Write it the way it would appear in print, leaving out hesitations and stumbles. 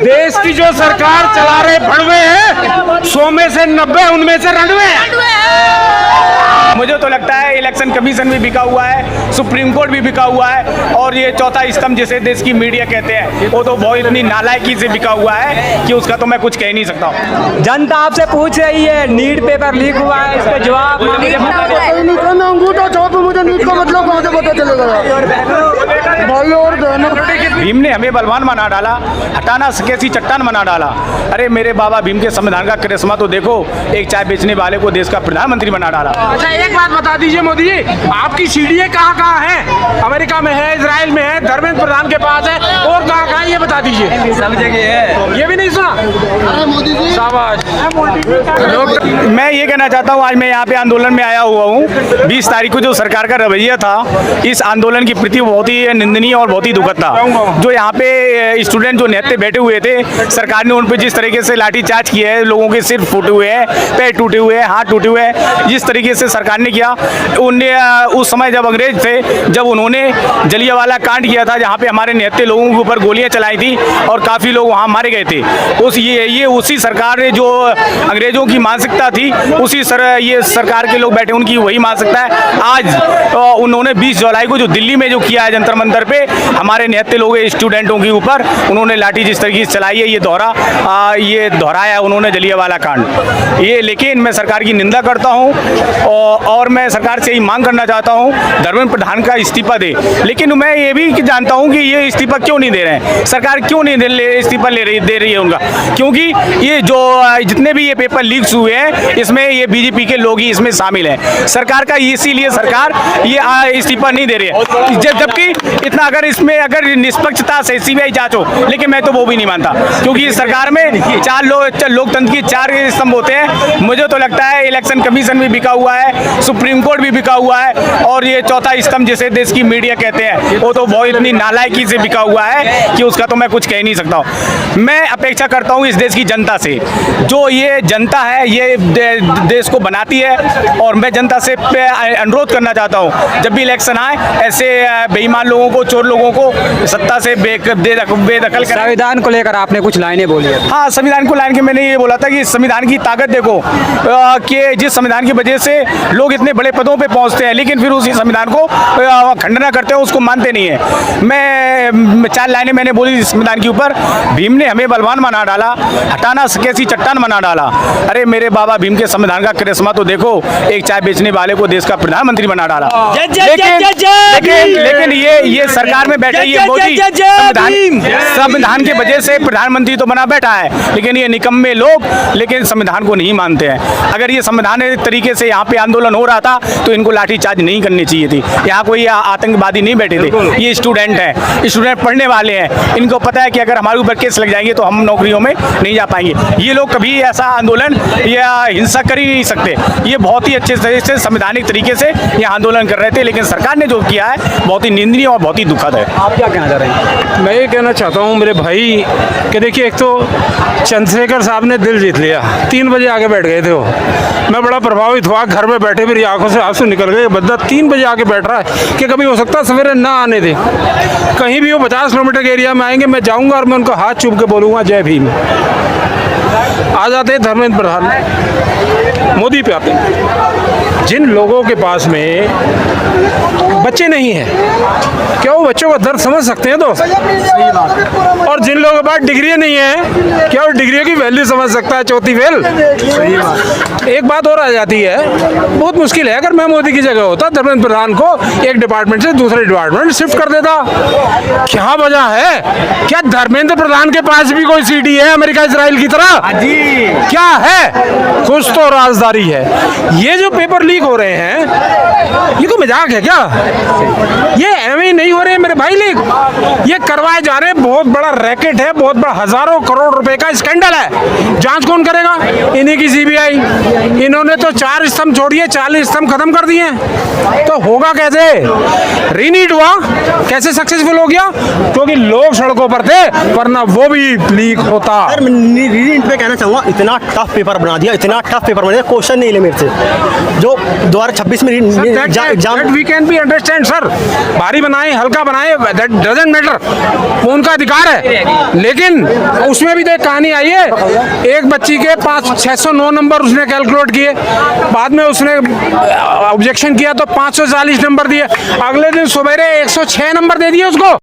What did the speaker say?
देश की जो सरकार चला रहे भड़वे हैं, 100 में से 90 उनमें से रणवे हैं। मुझे तो लगता है इलेक्शन कमीशन भी बिका हुआ है, सुप्रीम कोर्ट भी बिका हुआ है, और ये चौथा स्तंभ जिसे देश की मीडिया कहते हैं वो तो बहुत इतनी नालायकी से बिका हुआ है कि उसका तो मैं कुछ कह नहीं सकता हूँ। जनता आपसे पूछ रही है नीट पेपर लीक हुआ है, इसका जवाब मुझे नीट का मतलब कहाँ से पता चलेगा? भाई और भीम ने हमें बलवान बना डाला, हटाना कैसी चट्टान बना डाला। अरे मेरे बाबा भीम के संविधान का करिश्मा तो देखो, एक चाय बेचने वाले को देश का प्रधानमंत्री बना डाला। अच्छा एक बात बता दीजिए मोदी जी, आपकी सीढ़ियाँ कहाँ कहाँ हैं? अमेरिका में है, इजराइल में है, धर्मेंद्र प्रधान के पास है, और कहाँ कहाँ ये बता दीजिए। सब जगह है, ये भी नहीं सुना? अरे मोदी जी शाबाश। मैं ये कहना चाहता हूँ, आज मैं यहाँ पे आंदोलन में आया हुआ हूँ। 20 तारीख को जो सरकार का रवैया था इस आंदोलन की प्रति बहुत ही निंदनीय और बहुत ही दुखद था। जो यहाँ पे स्टूडेंट जो नेते बैठे हुए थे, सरकार ने उन पे जिस तरीके से लाठीचार्ज किया है, लोगों के सिर फूटे हुए हैं, पैर टूटे हुए हैं, हाथ टूटे हुए हैं, जिस तरीके से सरकार ने किया, उनने उस समय जब अंग्रेज थे, जब उन्होंने जलियांवाला कांड किया था, जहाँ पे हमारे नेते लोगों के ऊपर गोलियां चलाई थी और काफ़ी लोग वहाँ मारे गए थे। ये उसी सरकार ने जो अंग्रेजों की मानसिकता थी, उसी ये सरकार के लोग बैठे उनकी वही मानसिकता है। आज उन्होंने 20 जुलाई को जो दिल्ली में जो किया है जंतर मंतर पे हमारे नेते लोग स्टूडेंटों के ऊपर उन्होंने लाठी जिस तरीके से चलाई है, ये दोहराया उन्होंने जलियांवाला कांड। ये लेकिन मैं सरकार की निंदा करता हूँ और मैं सरकार से यही मांग करना चाहता हूँ धर्मेंद्र प्रधान का इस्तीफा दे। लेकिन मैं ये भी जानता हूँ कि ये इस्तीफा क्यों नहीं दे रहे हैं, सरकार क्यों नहीं इस्तीफा दे रही है उनका, क्योंकि ये जो जितने भी ये पेपर लीक्स हुए हैं इसमें ये बीजेपी के लोग ही इसमें शामिल हैं। सरकार का इसीलिए सरकार ये इस्तीफा नहीं दे रही है, जबकि इतना अगर इसमें अगर निष्पक्षता से सीबीआई जांच हो, लेकिन मैं तो वो भी नहीं मानता, क्योंकि इस सरकार में लोकतंत्र की 4 स्तंभ होते हैं। मुझे तो लगता है इलेक्शन कमीशन भी बिका हुआ है, सुप्रीम कोर्ट भी बिका हुआ है, और ये चौथा स्तंभ जिसे देश की मीडिया कहते हैं वो तो बहुत इतनी नालायकी से बिका हुआ है कि उसका तो मैं कुछ कह नहीं सकता हूँ। मैं अपेक्षा करता हूँ इस देश की जनता से, जो ये जनता है ये देश को बनाती है, और मैं जनता से अनुरोध करना चाहता हूँ जब भी इलेक्शन आए ऐसे बेईमान लोगों को, चोर लोगों को सत्ता से बेदखल करें। संविधान को लेकर आपने कुछ लाइनें बोली है। हाँ, संविधान को लाइन के मैंने ये बोला था कि संविधान की ताकत देखो, कि जिस संविधान की वजह से लोग इतने बड़े पदों पे पहुंचते हैं, लेकिन फिर उसी संविधान को खंडना करते हैं, उसको मानते नहीं है। मैं 4 लाइनें मैंने बोली संविधान के ऊपर। भीम ने हमें बलवान बना डाला, हटाना कैसी चट्टान बना डाला। अरे मेरे बाबा भीम के संविधान का करिश्मा तो देखो, एक चाय बेचने वाले को देश का प्रधानमंत्री बना डाला। लेकिन ये सरकार में बैठे ये मोदी संविधान की वजह से प्रधानमंत्री तो बना बैठा है, लेकिन ये निकम्मे लोग लेकिन संविधान को नहीं मानते हैं। अगर ये संविधान तरीके से यहाँ पे आंदोलन हो रहा था तो इनको लाठीचार्ज नहीं करनी चाहिए थी। यहाँ कोई आतंकवादी नहीं बैठे थे, ये स्टूडेंट हैं, स्टूडेंट पढ़ने वाले हैं, इनको पता है कि अगर हमारे ऊपर केस लग जाएंगे तो हम नौकरियों में नहीं जा पाएंगे। ये लोग कभी ऐसा आंदोलन या हिंसा कर ही नहीं सकते। ये बहुत ही अच्छे तरीके से संवैधानिक तरीके से ये आंदोलन कर रहे थे, लेकिन सरकार ने जो किया है बहुत ही निंदनीय और बहुत ही दुखद है। आप क्या कहना चाह रहे हैं? मैं ये कहना चाहता हूँ मेरे भाई कि देखिए, एक तो चंद्रशेखर साहब ने दिल जीत लिया, 3 बजे आके बैठ गए थे वो। मैं बड़ा प्रभावित हुआ, घर में बैठे मेरी आंखों से आंसू निकल गए। बंदा 3 बजे आके बैठ रहा है कि कभी हो सकता है सवेरे ना आने दे। कहीं भी वो 50 किलोमीटर के एरिया में आएंगे, मैं जाऊँगा और मैं उनको हाथ चूम के बोलूँगा जय भीम। आ जाते हैं धर्मेंद्र प्रधान, मोदी पे आते हैं। जिन लोगों के पास में बच्चे नहीं हैं, क्या वो बच्चों का दर्द समझ सकते हैं दोस्त? और जिन लोगों के पास डिग्री नहीं है, क्या वो डिग्रियों की वैल्यू समझ सकता है? चौथी फेल। एक बात और आ जाती है, बहुत मुश्किल है, अगर मैं मोदी की जगह होता धर्मेंद्र प्रधान को एक डिपार्टमेंट से दूसरे डिपार्टमेंट शिफ्ट कर देता। क्या वजह है? क्या धर्मेंद्र प्रधान के पास भी कोई सीडी है अमेरिका इजराइल की तरह? क्या है? कुछ तो राजदारी है। ये जो पेपर लीक हो रहे हैं, ये तो मजाक है क्या? ये एवं नहीं हो रहे हैं मेरे भाई लीक, ये करवाए जा रहे हैं। बहुत बड़ा रैकेट है, बहुत बड़ा हजारों करोड़ रुपए का स्कैंडल है। जांच कौन करेगा? इन्हीं की सीबीआई। इन्होंने तो 4 स्तंभ छोड़िए, 40 स्तंभ खत्म कर दिए, तो होगा कैसे? रीनीट हुआ कैसे सक्सेसफुल हो गया? क्योंकि लोग सड़कों पर थे, वरना वो भी लीक होता। रीनीट पे कहना चाहूँगा, इतना टफ पेपर बना दिया, इतना टफ पेपर बना दिया, क्वेश्चन नहीं ले मेरे से। जो 2026 में exam we can be understand sir, भारी बनाए हल्का बनाए दैट डजंट मैटर, वो उनका अधिकार है। लेकिन उसमें भी तो एक कहानी आई है, एक बच्ची के 609 नंबर उसने कैलकुलेट किए, बाद में उसने ऑब्जेक्शन किया तो 540 नंबर दिए, अगले दिन सवेरे 106 नंबर दे दिए उसको।